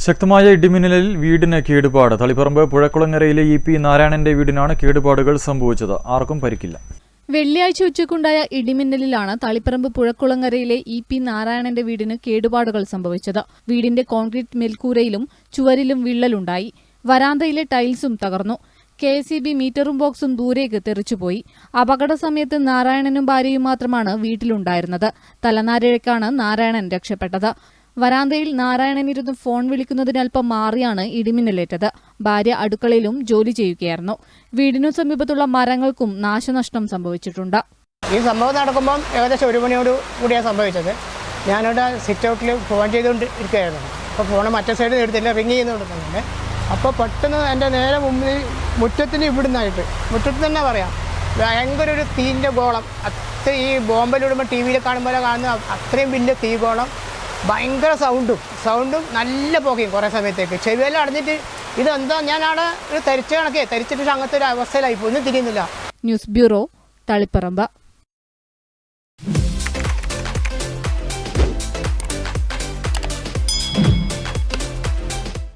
ശക്തമായ ഇടിമിന്നലിൽ വീടിന് കേടുപാട്. തളിപ്പറമ്പ് പുഴക്കുളങ്ങരയിലെ ഇ.പി. നാരായണന്റെ വീടിനാണ് കേടുപാടുകൾ സംഭവിച്ചത്. ആർക്കും പരിക്കില്ല. വെള്ളിയാഴ്ച ഉച്ചയ്ക്കുണ്ടായ ഇടിമിന്നലിലാണ് തളിപ്പറമ്പ് പുഴക്കുളങ്ങരയിലെ ഇ.പി. നാരായണന്റെ വീടിന് കേടുപാടുകൾ സംഭവിച്ചത്. വീടിന്റെ കോൺക്രീറ്റ് മേൽക്കൂരയിലും ചുവരിലും വിള്ളലുണ്ടായി. വരാന്തയിലെ ടൈൽസും തകർന്നു. KSEB മീറ്ററും ബോക്സും ദൂരേക്ക് തെറിച്ചുപോയി. അപകട സമയത്ത് നാരായണനും ഭാര്യയും മാത്രമാണ് വീട്ടിലുണ്ടായിരുന്നത്. തലനാരിഴക്കാണ് നാരായണൻ രക്ഷപ്പെട്ടത്. വരാന്തയിൽ നാരായണനിരുന്ന് ഫോൺ വിളിക്കുന്നതിനൽപ്പം മാറിയാണ് ഇടിമിന്നലേറ്റത്. ഭാര്യ അടുക്കളയിലും ജോലി ചെയ്യുകയായിരുന്നു. വീടിനു സമീപത്തുള്ള മരങ്ങൾക്കും നാശനഷ്ടം സംഭവിച്ചിട്ടുണ്ട്. ഈ സംഭവം നടക്കുമ്പം ഏകദേശം 1 മണിയോട് കൂടിയാണ് സംഭവിച്ചത്. ഞാനിവിടെ സിറ്റ് ഔട്ടിൽ ഫോൺ ചെയ്തുകൊണ്ട് ഇരിക്കുകയായിരുന്നു. അപ്പോൾ ഫോൺ മറ്റേ സൈഡിൽ എടുത്തില്ല, റിങ് ചെയ്യുന്നുണ്ട്. അപ്പോൾ പെട്ടെന്ന് എൻ്റെ നേരെ മുമ്പിൽ മുറ്റത്തിന് ഇവിടുന്നായിട്ട് മുറ്റത്ത് തന്നെ പറയാം, ഭയങ്കര ഒരു തീൻ്റെ ഗോളം. അത്ര ഈ ബോംബെലിടുമ്പോൾ ടി വിയിൽ കാണുമ്പോൾ കാണുന്ന അത്രയും വലിയ തീ ഗോളം, ഭയങ്കര സൗണ്ടും നല്ല പുകയും. കുറേ സമയത്തേക്ക് ചെവിയെല്ലാം അടഞ്ഞിട്ട് ഇതെന്താ, ഞാനവിടെ ഒരു തരിച്ചിട്ട് അങ്ങനത്തെ ഒരു അവസ്ഥയിലായി, ഒന്നും തിരിയുന്നില്ല. News bureau, Taliparamba.